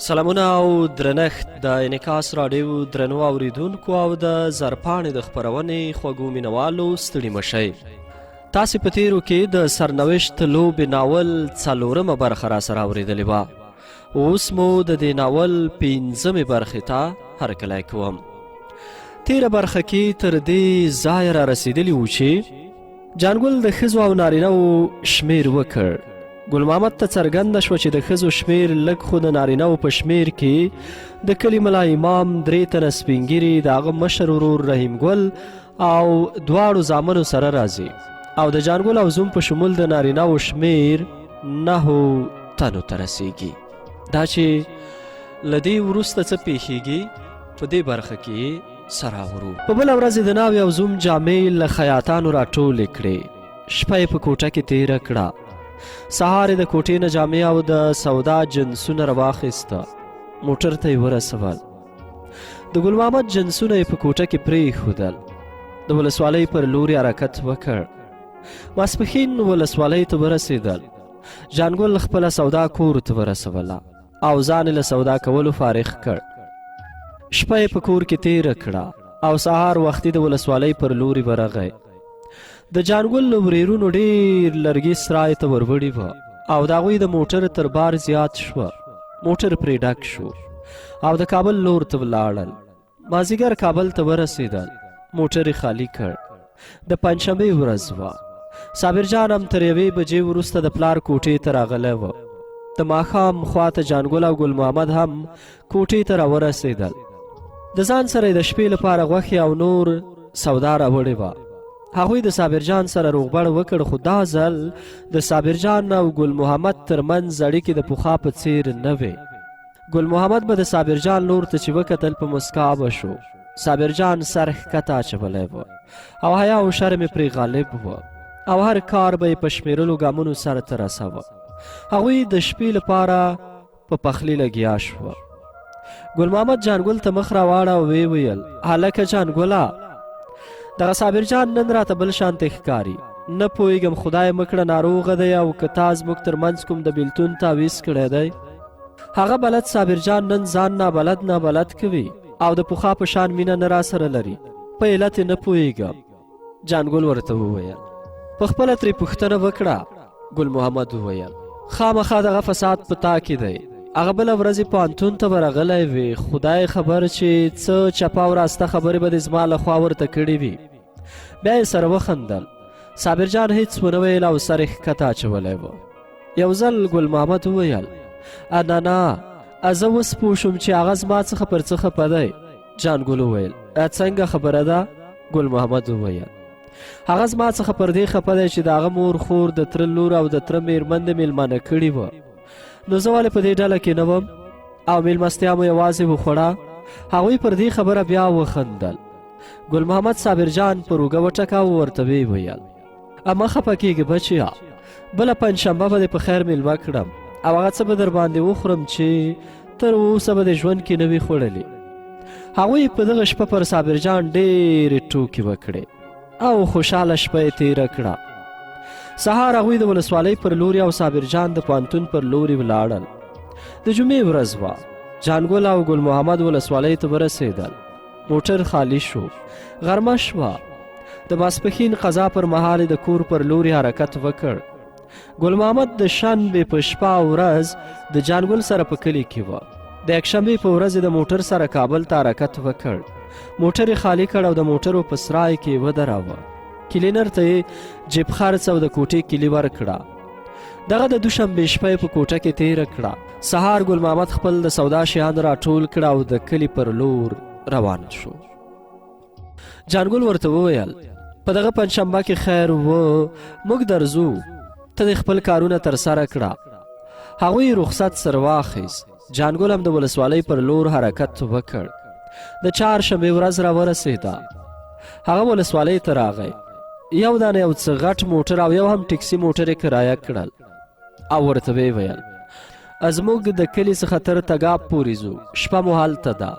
سلامونه او درنښت د انعکاس راډیو درنو اوریدونکو او د زرپاڼې د خپرونې خوږو مینوالو ستړي مشئ. تاسې په تیرو کې د سرنوشت لوبې ناول څلورمه برخه راسره اورېدلې وه. اوس مو د دې ناول پنځمې برخې ته هرکلی کوم. تیره برخه کې تر دې ځایه را رسېدلي وو چې جانګل د ښځو او نارینهو شمېر وکړ. ګل محمد ته څرګنده شوه چې د ښځو شمېر لږ خو د نارینهو په شمېر کې د کلي ملا امام، 3 تنه سپین ږیري، د هغه مشر ورور رحیم ګل او دواړو زامنو سره راځي او د جانګل او زوم په شمول د نارینهو شمېر 9 تنو ته رسیږي. دا چې له دې وروسته څه پیښیږي په دې برخه کې سره اورو. په بله ورځ د ناوې او زوم جامې له خیاطانو راټولې کړې. شپه یې په کوټه کې تېره کړه. سهار د کوټې نه جامې او د سودا جنسونه راواخیسته. موټر ته یې ورسول. د ګل محمد جنسونه یې په کوټه کې پرېښودل. د ولسوالۍ پر لوري حرکت وکړ. ماسپښین ولسوالۍ ته ورسېدل. جانګل خپله سودا کور ته ورسوله او ځان یې له سودا کولو فارغ کړ. شپه یې په کور کې تېره کړه او سهار وختي د ولسوالۍ پر لوري ورغی. د جانګل له ورېرونو ډېر لرګي سرای ته وروړي وه او د هغوی د موټر تر بار زیات شوه. موټر پرې ډک شو او د کابل لور ته ولاړل. مازدیګر کابل ته ورسېدل. موټر یې خالي کړ. د پنجشنبې ورځ وه. صابرجان هم تر 1 بجې وروسته د پلار کوټې ته راغلی وه. د ماښام خواته جانګل او ګل محمد هم کوټې ته راورسېدل. د ځان سره یې د شپې لپاره غوښې او نور سودا راوړې وه. هغوی د صابرجان سره روغبړ وکړ، خو دا ځل د صابرجان او ګل محمد ترمنځ اړیکې د پخوا په څیر نه وې. ګل محمد به د صابرجان لور ته چې وکتل په مسکا به شو. صابرجان سر ښکته اچولی و او حیا او شرم یې پرې غالب و او هر کار به یې په شمېرلو ګامونو سر ته رسوه. هغوی د شپې لپاره په پخلي لګیا شوه. ګل محمد جانګل ته مخ راواړه او ویې ویل: هلکه جانګله، دغه صابرجان نن راته بل شانتې ښکاري. نه پوهېږم خدای مکړه ناروغه دی او که تا زموږ تر منځ کوم د بېلتون تعویض کړی دی. هغه بلد صابرجان نن ځان نابلد کوي او د پخوا په شان مینه نه راسره لري. په علت یې نه پوهېږم. جانګل ورته وویل. په خپله ترې پوښتنه وکړه. ګل محمد وویل: خامخا دغه فساد په تا کې دی. هغه بله ورځ یې پوهنتون ته ورغلی وي. خدای خبر چې څه چپه او راسته خبرې به دې زما له خوا ورته کړې وي. بیا یې سره وخندل. صابرجان هېڅ ونه ویل او سر یې ښکته اچولی و. یو ځل ګل محمد وویل: نه زه اوس پوه شوم چې هغه زما څخه پر څه خفه دی. جانګل وویل: څنګه خبره ده؟ ګل محمد وویل: هغه زما څخه پر دې خفه دی چې د هغه مور خور د تره لور او د تره مېرمن دې مېلمانه کړي وه. نو زه ولې په دې ډله کې نه وم او مېلمستیا مو یوازې وخوړه. هغوی پر دې خبره بیا وخندل. ګل محمد صابرجان پر اوږه وټکاوه او ورته ویې ویل: مه خفه کېږې بچیا، بله پنجشنبه به دې په خیر میلمه کړم او هغه څه به در باندې وخورم چې تر اوسه به دې ژوند کې نه وي خوړلې. هغوی په دغه شپه پر صابرجان ډېرې ټوکې وکړې او خوشحاله شپه یې تېره کړه. سهار هغوی د ولسوالۍ پر لوري او صابرجان د پوهنتون پر لوري ولاړل. د جمعې ورځ وه. جانګل او ګل محمد ولسوالۍ ته ورسېدل. موټر خالی شو. غرمه شوه. د ماسپښین قضا پر مهال د کور پر لوري حرکت وکړ. ګل محمد د شنبې په شپه او ورځ د جانګل سره په کلي کې وه. د یکشنبې په ورځ د موټر سره کابل ته حرکت وکړ. موټر یې خالی کړ او د موټرو په سرای کې ودراوه. کلینر ته یې جیب خرڅ او د کوټې کلي ورکړه. دغه د دوشنبې شپه یې په کوټه کې تېره کړه. سهار ګل محمد خپل د سودا شیان راټول کړه او د کلي پر لور روان شو. جانګل ورته وویل: په دغه پنجشنبه کې خیر و، موږ درځو، ته دې خپل کارونه ترسره کړه. هغوی رخصت سره واخیست. جانګل هم د ولسوالۍ پر لور حرکت وکړ. د چهارشنبې ورځ راورسېده. هغه ولسوالۍ ته راغی. یو دانه یو څه غټ موټر او یو هم ټکسي موټر یې کرایه کړل او ورته ویې ویل: زموږ د کلي څخه تر تګاب پورې ځو. شپه مو هلته ده.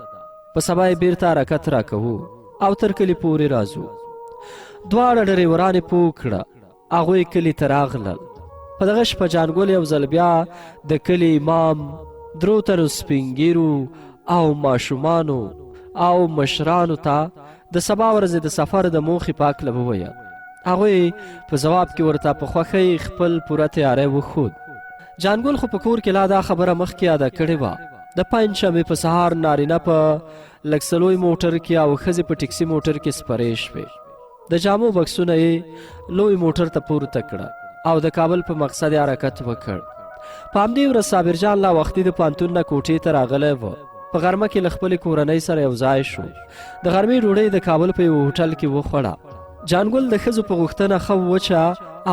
په سبا یې بیرته حرکت راکوو او تر کلي پورې راځو. دواړه ډریوران یې پوه کړه. هغوی کلي ته راغلل. په دغه شپه جانګل یو ځل بیا د کلي امام درو تنو سپینګیرو او ماشومانو او مشرانو ته د سبا ورځې د سفر د موخې په هکله وویل. هغوی په ځواب کې ورته په خوښۍ خپل پوره تیاری وښود. جانګل خو په کور کې لا دا خبره مخکې یاده کړې وه. د پنجشنبې په سهار نارینه په لکسلوی موټر کې او ښځې په ټکسي موټر کې سپرې شوې. د جامو بکسونه یې لوی موټر ته پورته کړه او د کابل په مقصد یې حرکت وکړ. په همدې ورځ صابرجان لا وختي د پوهنتون نه کوټې ته راغلی و. په غرمه کې له خپلې کورنۍ سره یو ځای شو. د غرمې ډوډۍ د کابل په یو هوټل کې وخوړه. جانګل د ښځو په غوښتنه ښه وچه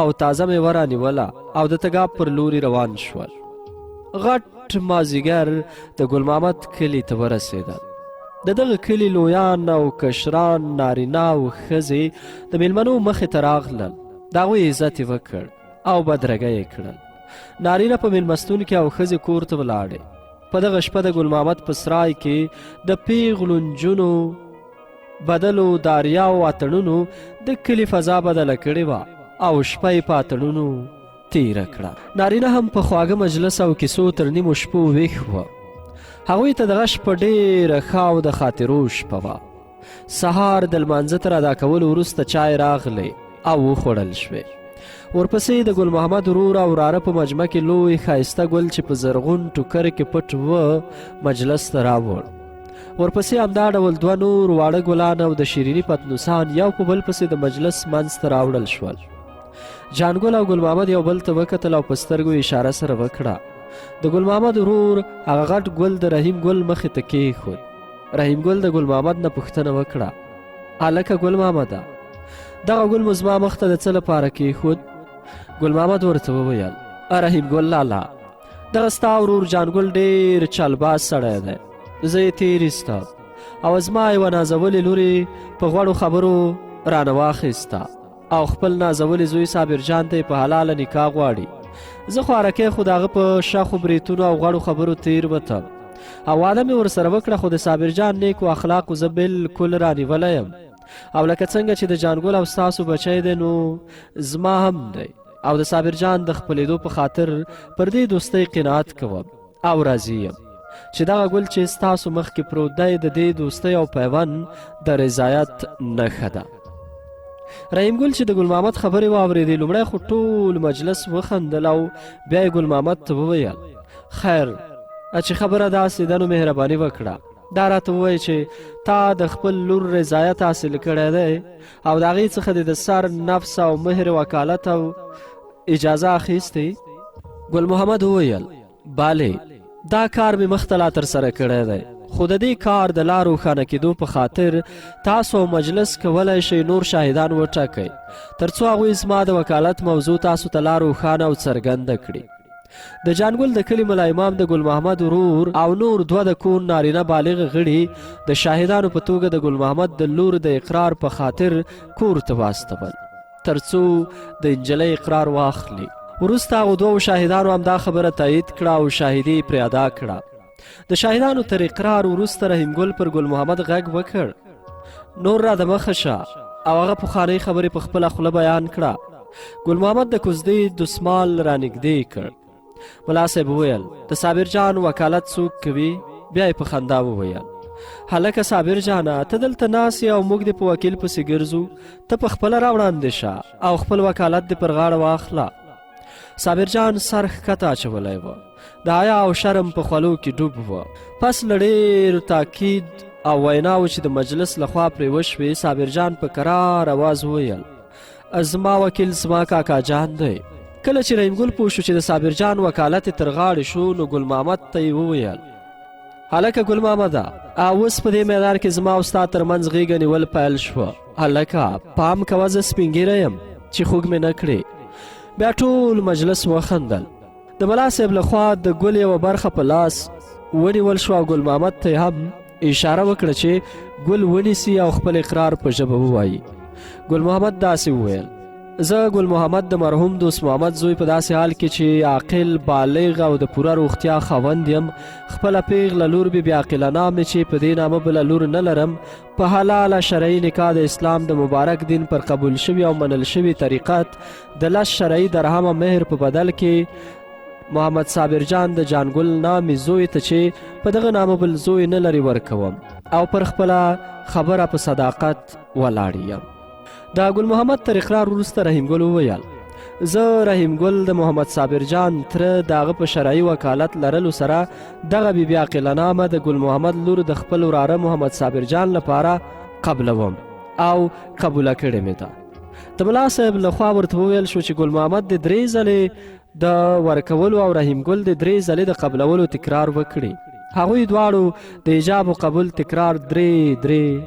او تازه میوه رانیوله او د تګاب پر لوري روان شول. غټ مازدیګر د ګل محمد کلي ته ورسېدل. د دغه کلي لویان او کشران نارینه او ښځې د میلمنو مخې ته راغلل. د هغوی عزت یې وکړ او بدرګه یې کړل. نارینه په میلمستون کې او ښځې کور ته ولاړې. په دغه شپه د ګل محمد په سرای کې د پیغلو نجونو بدلو داریاو اتڼونو د کلي فضا بدله کړې وه او شپه یې په اتڼونو تیره کړه. نارینه هم په خواږه مجلس او کیسو تر نیمو شپو ویښ وه. هغوی ته دغه شپه ډېره ښه او د خاطرو شپه وه. سهار د لمانځه تر ادا کولو وروسته چای راغلی او وخوړل شوې. ورپسې د ګل محمد ورور او وراره په مجمع کې لوی ښایسته ګل چې په زرغون ټوکر کې پټ و مجلس ته راوړ. ورپسې همدا ډول دوه نور واړه ګلان او د شیریني پتنوسان یو په بل پسې د مجلس منځ ته راوړل شول. جانګل او ګل محمد یو بل ته وکتل او په سترګو اشاره سره وکړه. د ګل محمد ورور هغه غټ ګل د رحیم ګل مخې ته کېښود. رحیم ګل د ګل محمد نه پوښتنه وکړه: هلکه ګل محمده، دغه ګل مو زما مخ ته د څه لپاره کېښود؟ ګل محمد ورته وویل: رحیم ګل لالا، دغه ستا ورور جانګل ډېر چالباز سړی دی. زه یې تېر ایسته او زما یوه نازولې لورې په غوړو خبرو رانه واخیسته او خپل نازولې زوی صابرجان ته یې په حلاله نکاح غواړي. زه خو هرکۍ خو د هغه په شخو بریتونو او غوړو خبرو تیر وتم او واده مې ورسره وکړه، خو د صابرجان نیکو اخلاقو زه بالکل رانیولی یم او لکه څنګه چې د جانګل او ستاسو بچی دی نو زما هم دی او د صابرجان د خپلېدو په خاطر پر دې دوستۍ قناعت کوم او راضي یم چې دغه ګل چې ستاسو مخکې پروت دی د دې دوستۍ او پیوند د رضایت نښه ده. رحیم ګل چې د ګل محمد خبرې واورېدې لومړی خو ټول مجلس وخندل او بیا یې ګل محمد ته وویل: خیر چې خبره داسې ده نو مهرباني وکړه، دا راته ووایه چې تا د خپل لور رضایت حاصل کړی دی او د هغې څخه د سر نفس او مهر وکالت او اجازه اخیستې؟ ګل محمد وویل: بالې، دا کار مې مخته لا ترسره کړی دی، خو د دې کار د لا روښانه کېدو په خاطر تاسو مجلس کولی شئ نور شاهدان وټاکئ تر څو هغوی زما د وکالت موضوع تاسو ته لا روښانه او څرګنده کړي. د جانګل د کلي ملا امام د ګل محمد ورور او نور دوه د کور نارینه بالغ غړي د شاهدانو په توګه د ګل محمد د لور د اقرار په خاطر کور ته واستول تر څو د نجلۍ اقرار واخلي. وروسته هغو دوو شاهدانو هم دا خبره تایید کړه او شاهدي پرې ادا کړه. د شاهدانو تر اقرار وروسته رحیم ګل پر ګل محمد غږ وکړ: نور را د مخه شه، او هغه پخوانۍ خبرې په خپله خوله بیان کړه. ګل محمد د کوزدې دسمال رانږدې کړ. ملا صاحب وویل: د صابرجان وکالت څوک کوي؟ بیا یې په خندا وویل: هلکه صابرجانه، ته دلته ناست او موږ دې په وکیل پسې ګرځو، ته په خپله راوړاندې شه او خپل وکالت دې پر غاړه واخله. صابرجان سر ښکته اچولی و، د حیا او شرم په خولو کې ډوب و. پس له ډېر تاکید او ویناو چې د مجلس لخوا پرې وشوې، صابرجان په کرار اواز وویل: زما وکیل زما کاکا جان دی. کله چې رحیم ګل پوه شو چې د صابرجان وکالت تر غاړې شو نو ګل محمد ته یې وویل: هلکه ګل محمده، اوس په دې میدان کې زما او ستا ترمنځ غېږه نیول پیل شوه. هلکه پام کوه، زه سپینګیره یم چې خوږ مې نه کړې. بیا ټول مجلس وخندل. د ملا صاحب لخوا د ګل یوه برخه په لاس ونیول شوه او ګل محمد ته هم اشاره وکړه چې ګل ونیسي او خپل اقرار په ژبه ووایي. ګل محمد داسې وویل: زه ګل محمد د مرحوم دوست محمد زوی په داسې حال کې چې عاقل بالغ او د پوره روغتیا خاوند یم، خپله پیغله لور بې عاقلانه مې چې په دې نامه بله لور نه لرم، په حلاله شرعي نکاح د اسلام د مبارک دین پر قبول شوي او منل شوي طریقت د 10 شرعي درهمه مهر په بدل کې محمد صابر جان د جانګل نامې زوی ته چې په دغه نامه بل زوی نه لري ورکوم او پر خپله خبره په صداقت ولاړ یم. د ګل محمد تر اقرار وروسته رحیم ګل وویل زه رحیم ګل د محمد صابر جان تره د هغه په شرعي وکالت لرلو سره دغه بیبي عاقله نامه د ګل محمد لور د خپل وراره محمد صابر جان لپاره قبلوم او قبوله کړې مې ده. د ملا صاحب لخوا ورته وویل شو چې ګل محمد د 3 ځلې د ورکولو او رحیم ګل د 3 ځلې د قبلولو تکرار وکړي. هغوی دواړو د ایجاب و قبول تکرار 3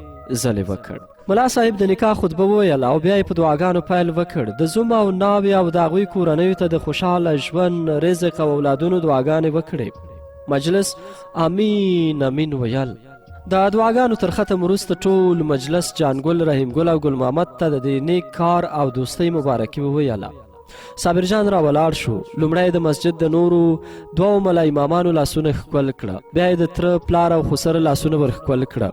ځلې وکړ. ملا صاحب د نکاح خطبه وویل او بیا یې په دعاګانو پیل وکړ. د زوم او ناوې او د هغوی کورنیو ته د خوشحاله ژوند رزق او اولادونو دعاګانې وکړې. مجلس امین امین ویل. د دعاګانو تر ختم وروسته ټول مجلس جانګل، رحیم ګل او ګل محمد ته د دې نیک کار او دوستۍ مبارکي وویله. صابر جان را ولاړ شو. لومړی د مسجد د نورو 2 ملا امامانو لاسونه ښکل کړه، بیا یې د تره پلار او خسر لاسونه ور ښکل کړه.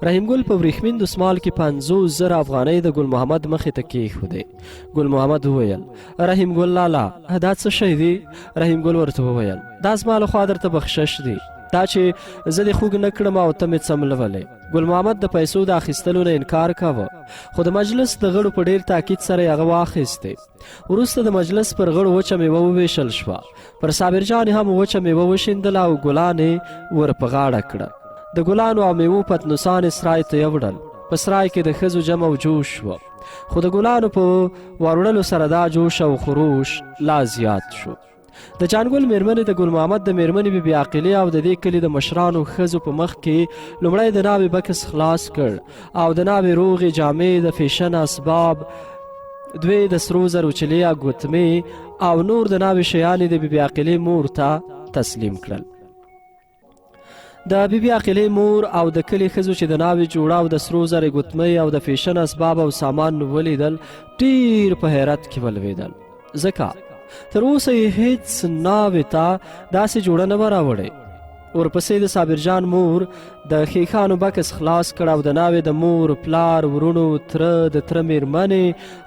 رحیم ګل په وریښمین دسمال کې 50,000 افغانۍ د ګل محمد مخې ته کېښودې. ګل محمد وویل رحیم ګل لالا دا څه شی دی؟ رحیم ګل ورته وویل دا زما لخوا درته بخشش دی، دا چې زه دې خوږ نه کړم او ته مې څملولی. ګل محمد د پیسو د اخیستلو نه انکار کاوه، خو د مجلس د غړو په ډیر تاکید سره یې هغه واخیستې. وروسته د مجلس پر غړو وچه میوه وویشل شوه. پر صابر جان هم وچه میوه وشیندله او ګلان یې ور په غاړه کړه. د ګلانو او میوو پتنوسان یې سرای ته یوړل. په سرای کې د ښځو جمع او جوش وه، خو د ګلانو په وروړلو سره دا جوش او خروش لا زیات شو. د جانګل میرمنې د ګل محمد د میرمنې بیبي عاقلې او د دې کلي د مشرانو ښځو په مخ کې لومړی د ناوې بکس خلاص کړ او د ناوې روغې جامې، د فیشن اسباب، 2 د سرو زرو چلیا ګوتمې او نور د ناوې شیانې د بیبي عاقلې مور ته تسلیم کړل. د بیبي عاقلې مور او د کلي ښځو چې د ناوې جوړه او د سرو زرو ګوتمې او د فیشن اسباب او سامان ولیدل ډیر په حیرت کې ولویدل، ځکه تر اوسه یې هیڅ ناوې ته داسې جوړه نه وه راوړې. ورپسې د صابر جان مور د ښیښانو بکس خلاص کړ او د ناوې د مور، پلار، ورونو، تره، د تره میرمنې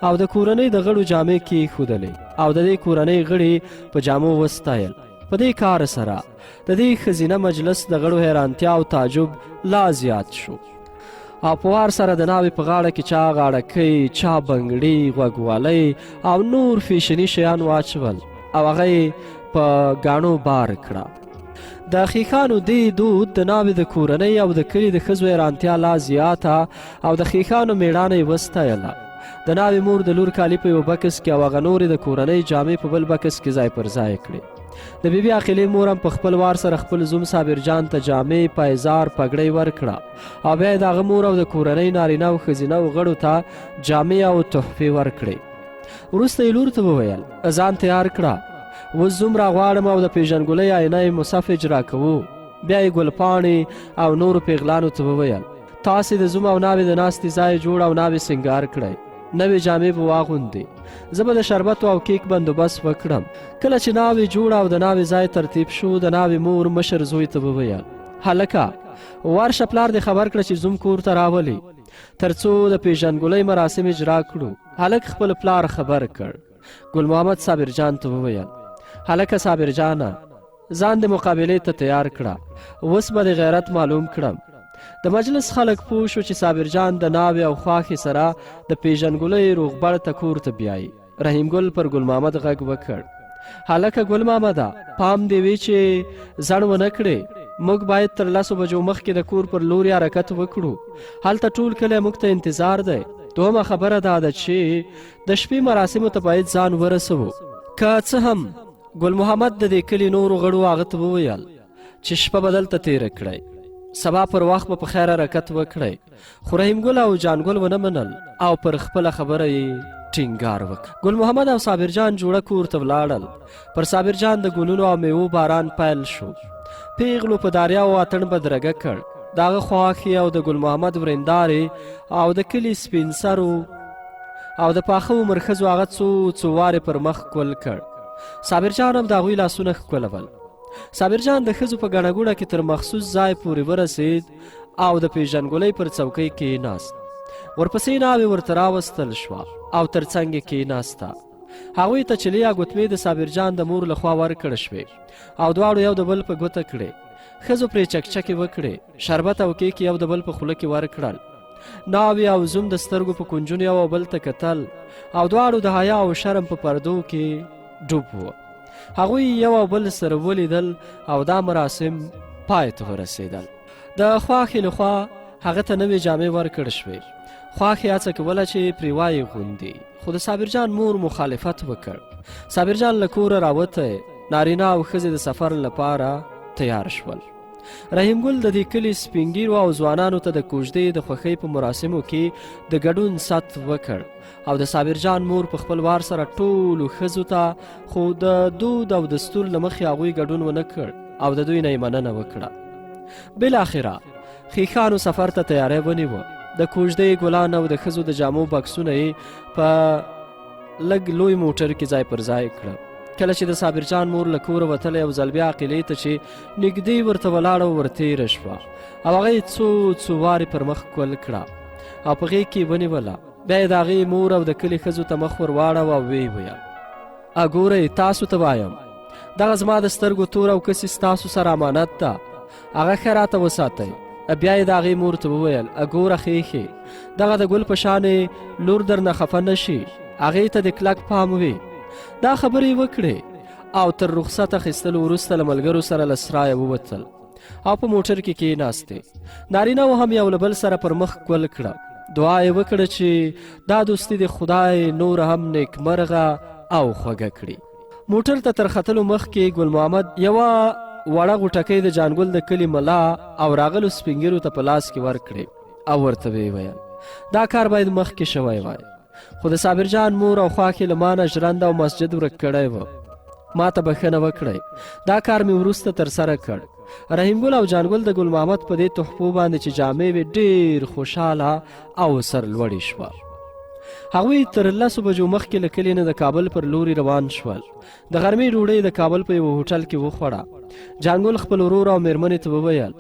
او د کورنۍ د غړو جامې کېښودلې او د دې کورنۍ غړي په جامو وستایل. په دې کار سره د دې ښځینه مجلس د غړو حیرانتیا او تعجب لا زیات شو او په وار سره د ناوې په غاړه کې چا غاړکۍ، چا بنګړي، غوږوالۍ او نور فیشني شیان واچول او هغه یې په ګاڼو بار کړه. د ښیښانو دې دود د ناوې د کورنۍ او د کلي د ښځو حیرانتیا لا زیاته او د ښیښانو میړانه یې وستایله. د ناوې مور د لور کالي په یو بکس کې او هغه نورې د کورنۍ جامې په بل بکس کې ځای پر ځای کړې. د بیبي عاقلې مور هم په خپل وار سره خپل زوم صابر جان ته جامې، پایزار، پګړۍ ورکړه او بیا یې د هغه مور او د کورنۍ نارینه او ښځینه غړو ته جامې او تحفې ورکړې. وروسته یې لور ته وویل ځان تیار کړه، اوس زوم راغواړم او د پیژنګلۍ آینه یې مصف اجرا کوو. بیا یې ګلپاڼې او نورو پیغلانو ته وویل تاسې د زوم او ناوې د ناستې ځای جوړ او ناوې سینګار کړئ، نوې جامې به واغوندې، زه به د شربتو او کیک بندوبست وکړم. کله چې ناوې جوړه او د ناوې ځای ترتیب شو، د ناوې مور مشر زوی ته وویل هلکه ورشه پلار دې خبر کړه چې زوم کور ته راولي تر څو د پیژنګلۍ مراسم اجرا کړو. هلک خپل پلار خبر کړ. ګل محمد صابر جان ته وویل هلکه صابر جانه ځان د مقابلې ته تیار کړه، اوس به د غیرت معلوم کړم. د مجلس خلک پوه شو چې صابر جان د ناوې او خواښې سره د پیژنګلۍ روغبړ ته کور ته بیایي. رحیم ګل پر ګل محمد غږ وکړ هلکه ګل محمده پام دې وي چې زړ ونه کړې، موږ باید تر 10 بجو مخکې د کور پر لوري حرکت وکړو، هلته ټول کلی موږ ته انتظار دی. دوهمه خبره دا ده چې د شپې مراسمو ته باید ځان ورسوو. که څه هم ګل محمد د دې کلي نورو غړو هغه ته وویل چې شپه به دلته تیره کړئ، سبا پر وخت به په خیر حرکت وکړئ، خو رحیم ګل او جانګل ونه منل او پر خپله خبره یې ټینګار وکړ. ګل محمد او صابر جان جوړه کور ته ولاړل. پر صابر جان د ګلونو او میوو باران پیل شو. پیغلو په داریا او اتڼ بدرګه کړ. د هغه خواښې او د ګل محمد ورېندارې او د کلي سپین سرو او د پاخه عمر ښځو هغه څو وارې پر مخ ګل کړ. صابر جان هم د هغوی لاسونه ښکلول. صابر جان د ښځو په ګڼه ګوڼه کې تر مخصوص ځای پورې ورسید او د پیژنګلۍ پر څوکۍ کېناست. ورپسې ناوې ورته راوستل شوه او تر څنګ یې کېناسته. هغوی ته چلی یا ګوتمې د صابرجان د مور لخوا ورکړه شوې او دواړو یو د بل په ګوته کړې. ښځو پرې چکچکې وکړې، شربت او کیک یو د بل په خوله کې ورکړل. ناوې او زوم د سترګو په کنجونو یو بل ته کتل او دواړو د حیا او شرم په پردو کې ډوب وو. هغوی یو او بل سره ولیدل او دا مراسم پای ته ورسېدل. د خواښې لخوا هغه ته نوې جامې ورکړل شوې. خواښې هڅه کوله چې پرې وایغوندي، خو د صابرجان مور مخالفت وکړ. صابرجان له کوره راوتی، نارینه او ښځې د سفر لپاره تیار شول. رحیم ګل د دې کلي سپین ږیرو او ځوانانو ته د کوژدې د خوښۍ په مراسمو کې د ګډون ست وکړ او د صابرجان مور په خپل وار سره ټولو ښځو ته خو د دود او دستور له مخې هغوی ګډون ونه کړ او د دوی نه یې مننه وکړه. بالاخره ښیښانو سفر ته تیاری ونیوه. د کوژدې ګلان او د ښځو د جامو بکسونه یې په لږ لوی موټر کې ځای پر ځای کړه. کله چې د صابرجان مور له کوره وتله یو ځل بیا قلعې ته چې نږدې ورته ولاړه ورتېره شوه او هغه یې څو وارې پر مخ کول کړه او په غېږ کې یې ونیوله. بیا یې د هغې مور او د کلي ښځو ته مخ ور واړوه او ویې ویل: اګورئ، تاسو ته وایم دغه زما د سترګو تور او کسي ستاسو سره امانت ده، هغه ښه راته وساتئ. بیا یې د هغې مور ته وویل: اګوره ښېښې، دغه د ګل په شانې لور درنه خفه نه شي، هغې ته د کلک پام وي. دا خبرې وکړې او تر رخصت اخیستلو وروسته له ملګرو سره له سرایه ووتل او په موټر کې کېناستې. نارینهو هم یو له بل سره پر مخ کول کړه. دعا یې وکړه چې دا دوستي د خدای نور هم نیکمرغه او خوږه کړي. موټر ته تر ختلو مخکې ګل محمد یوه وړه غوټکۍ د جانګل د کلي ملا او راغلو سپین ږیرو ته په لاس کې ورکړې او ورته ویې ویل: دا کار باید مخکې شوی وای، خو د صابرجان مور او خواښې له ما نه ژرند او مسجد ورک کړی و، ما ته بښنه وکړئ، دا کار مې وروسته ترسره کړ. رحیم ګل او جانګل د ګل محمد په دې تحفو باندې چې جامې وې ډېر خوشحاله او سرلوړې شوه. هغوی تر 10 بجو مخکې له کلي نه د کابل پر لوري روان شول. د غرمې ډوډۍ د کابل په یوه هوټل کې وخوړه. جانګل خپل ورور او مېرمنې ته وویل: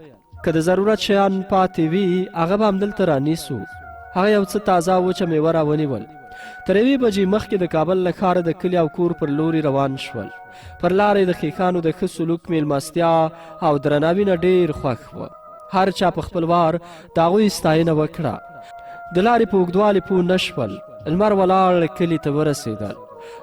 که د ضرورت شیان پاتې وي هغه به همدلته رانیسو. هغه یو څه تازه وچه میوه راونیول. تر 1 بجې مخکې د کابل له ښاره د کلي او کور پر لوري روان شول. پر لاره د ښیښانو د ښه سلوک، میلمستیا او درناوي نه ډېر خوښ وه. هر چا په خپل وار د هغوی ستاینه وکړه. د لارې په اوږدوالي پوه نه شول. لمر ولاړ کلي ته ورسېدل.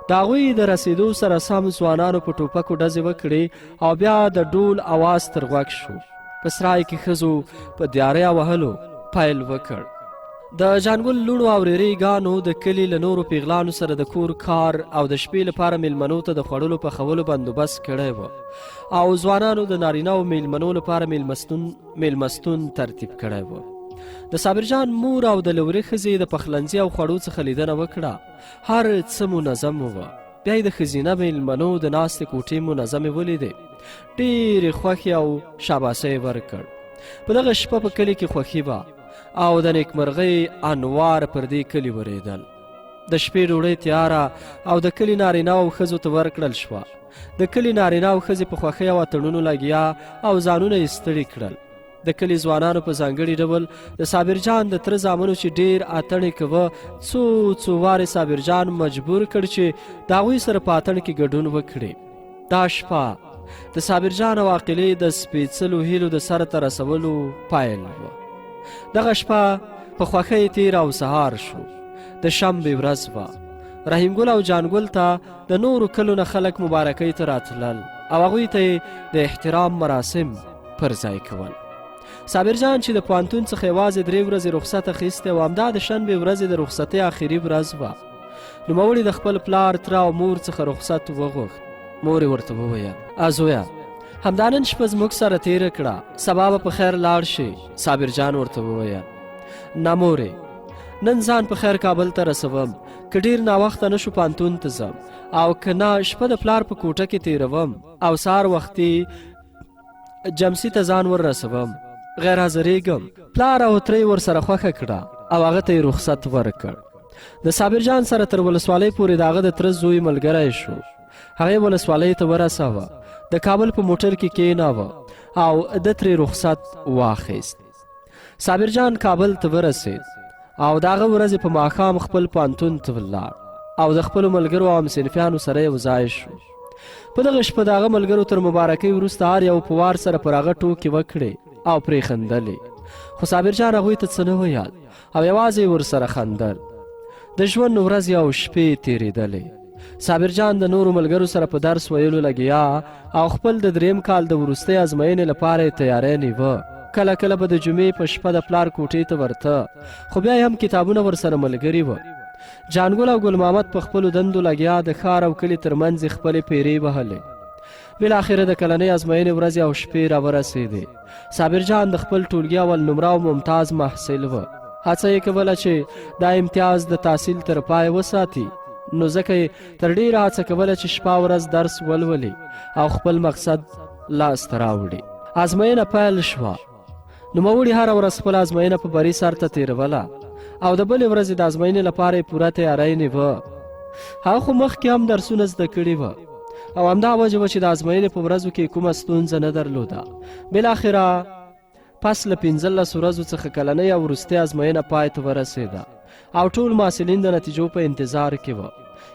د هغوی د رسېدو سره سم ځوانانو په ټوپکو ډزې وکړې او بیا د ډول اواز تر غوږ شو. په سرای کې ښځو په دیاریا وهلو پیل وکړ. د جانګل لوڼو او ریرې ګانو د کلي له نورو پیغلانو سره د کور کار او د شپې لپاره میلمنو ته د خوړلو پخولو بندوبست کړی و او ځوانانو د نارینهو میلمنو لپاره میلمستون ترتیب کړی و. د صابرجان مور او د لورې ښځې د پخلنځي او خوړو څخه لیدنه وکړه. هر څه منظم وه. بیا یې د ښځینه میلمنو د ناستې کوټې منظمې ولیدې. ډېرې خوښې او شاباسۍ ورکړ. په دغه شپه په کلي کې خوښي وه او د نیکمرغۍ انوار پر دې کلي ورېدل. د شپې ډوډۍ تیاره او د کلي نارینه او ښځو ته ورکړل شوه. د کلي نارینه او ښځې په خوښۍ او اتڼونو لګیا او ځانونه یې ستړي کړل. د کلي ځوانانو په ځانګړي ډول د صابرجان د تره زامنو چې ډېر اتڼ یې کوه څو وارې صابرجان مجبور کړ چې د هغوی سره په اتڼ کې ګډون وکړي. دا شپه د صابرجان او عاقلې د سپېڅلو هیلو د سرته رسولو پیل وه. دغه شپه په خوښۍ تیر او سهار شو. د شنبې ورځ وه. رحیم ګل او جانګل ته د نورو کلو نه خلک مبارکۍ ته راتلل او هغوی ته د احترام مراسم پر ځای کول. صابرجان چې د پوهنتون څخه یوازې 3 ورځې رخصت اخیستی او همدا د شنبې ورځې د رخصتۍ آخري ورځ وه. نوموړي د خپل پلار، تره او مور څخه رخصت وغوښت. مور یې ورته وویل: ازویه، همدا نن شپه زموږ سره تېره کړه، سبا به په خیر لاړ شي. صابرجان ورته وویل: نه مورې، نن ځان په خیر کابل ته رسوم، که ډېر ناوخته نه شو پوهنتون ته ځم او که نه شپه د پلار په کوټه کې تېروم او سهار وختي جمسي ته ځان ور رسوم. غیر حاضرېږم. پلار او تره یې ورسره خوښه کړه او هغه ته یې رخصت ورکړ. د صابرجان سره تر ولسوالۍ پورې د هغه د تره زوی ملګری شو. هغې ولسوالۍ ته ورساوه. د کابل په موټر کې کېناوه او د ترې رخصت واخیست. صابرجان کابل ته ورسېد او د هغه ورځې په ماښام خپل پوهنتون ته ولاړ. او د خپلو ملګرو او همصنفیانو سره یو ځای شو. په دغه شپه د هغه ملګرو تر مبارکۍ وروسته هر یو په وار سره پر هغه ټوکې وکړې او پرې خندلې، خو صابرجان هغوی ته څه نه ویل او یوازې ورسره خندل. د ژوند ورځې او شپې تېرېدلې. صابرجان د نورو ملګرو سره په درس ویلو لګیا او خپل د 3 کال د وروستۍ ازموینې لپاره یې تیاری نیوه. کله کله به د جمعې په شپه د پلار کوټې ته ورته، خو بیا یې هم کتابونه ورسره ملګري وه. جانګل او ګل محمد په خپلو دندو لګیا د ښار او کلي ترمنځ یې خپلې پیرې وهلې. بالاخره د کلنۍ ازموینې ورځې او شپې راورسېدې. صابرجان د خپل ټولګي اول نمره او ممتاز محصل و. هڅه یې کوله چې دا امتیاز د تحصیل تر پای وساتي، نو ځکه یې تر ډېره هڅه کوله چې شپه ورځ درس ولولي او خپل مقصد لاسته راوړي. ازموینه پیل شوه. نوموړي هره ورځ خپله ازموینه په بري سر ته تېروله او د بلې ورځې د ازموینې لپاره یې پوره تیاری نیوه. هغه خو مخکې هم درسونه زده کړي وه او همدا وجه وه چې د ازموینې په ورځو کې کومه ستونزه نه درلوده. بالاخره پس له 15 ورځو څخه کلنۍ او وروستۍ ازموینه پای ته ورسېده او ټول محصلین د نتیجو په انتظار کې وه.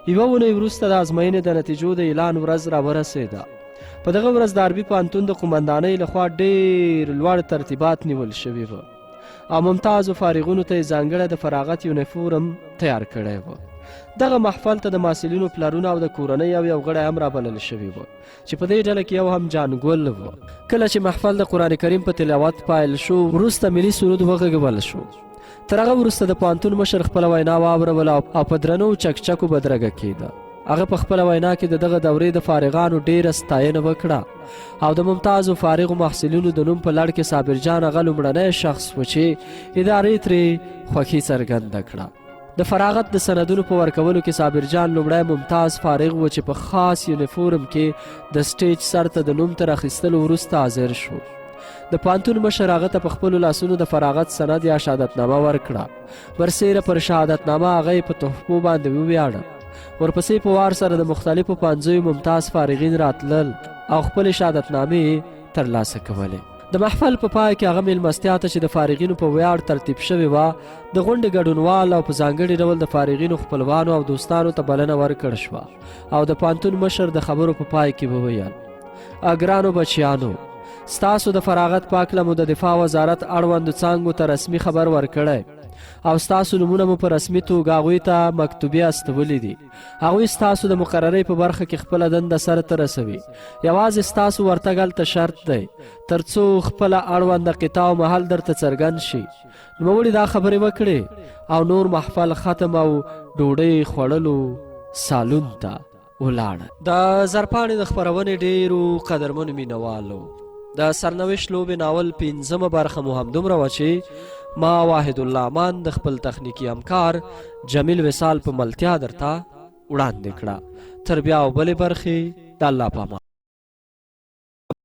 1 اونۍ وروسته د ازموینې د نتیجو د اعلان ورځ راورسېده. په دغه ورځ د عربي پوهنتون د قومندانۍ لخوا ډېر لوړ ترتیبات نیول شوي وه او ممتازو فارغونو ته یې ځانګړی د فراغت یونیفورم تیار کړی و. دغه محفل ته د محصلینو پلرونه او د کورنۍ یو غړی هم رابلل شوي وه چې په دې ډله کې یو هم جانګل و. کله چې محفل د قرآن کریم په تلاوت پایل شو، وروسته ملي سرود وغږول شو. تر هغه وروسته د پوهنتون مشر خپله وینا واوروله او په درنو چکچکو بدرګه کېده. هغه په خپله وینا کې د دغه دورې د فارغانو ډېره ستاینه وکړه او د ممتازو فارغو محصلینو د نوم په لړ کې صابرجان هغه لومړنی شخص و چې ادارې ترې خوښي څرګنده کړه. د فراغت د سندونو په ورکولو کې صابرجان لومړی ممتاز فارغ و چې په خاص یونیفورم کې د سټیج سر ته د نوم تر اخیستلو وروسته حاضر شو. د پوهنتون مشر هغه ته په خپلو لاسونو د فراغت سند یا شهادتنامه ورکړه. برسیره پر شهادتنامه هغه یې په تحفو باندې وویاړه. ورپسې په وار سره د مختلفو پوهنځیو ممتاز فارغین راتلل او خپلې شهادتنامې ترلاسه کولې. د محفل په پای کې هغه میلمستیا ته چې د فارغینو په ویاړ ترتیب شوې وه، د غونډې ګډونوال او په ځانګړي ډول د فارغینو خپلوانو او دوستانو ته بلنه ورکړل شوه او د پوهنتون مشر د خبرو په پای کې وویل: ګرانو بچیانو، ستاسو د فراغت په هکله مو د دفاع وزارت اړوندو څانګو ته رسمي خبر ورکړی او ستاسو نومونه مو په رسمي توګه هغوی ته مکتوبې استولي دي. هغوی ستاسو د مقررۍ په برخه کې خپله دنده سرته رسوي. یوازې ستاسو ورتګ هلته شرط دی تر څو خپله اړونده قطعه او محل درته څرګند شي. نوموړي دا خبرې وکړې او نور محفل ختم او ډوډۍ خوړلو سالون ته ولاړه. د زرپاڼې د خپرونې ډېرو قدرمنو مینوالو د سرنوشت لوبې ناول 5مه برخه مو همدومره وه چې ما واحد الله امان د خپل تخنیکي همکار جمیل وصال په ملتیا درته وړاندې کړه. تر بیا او بلې برخې د الله په امان.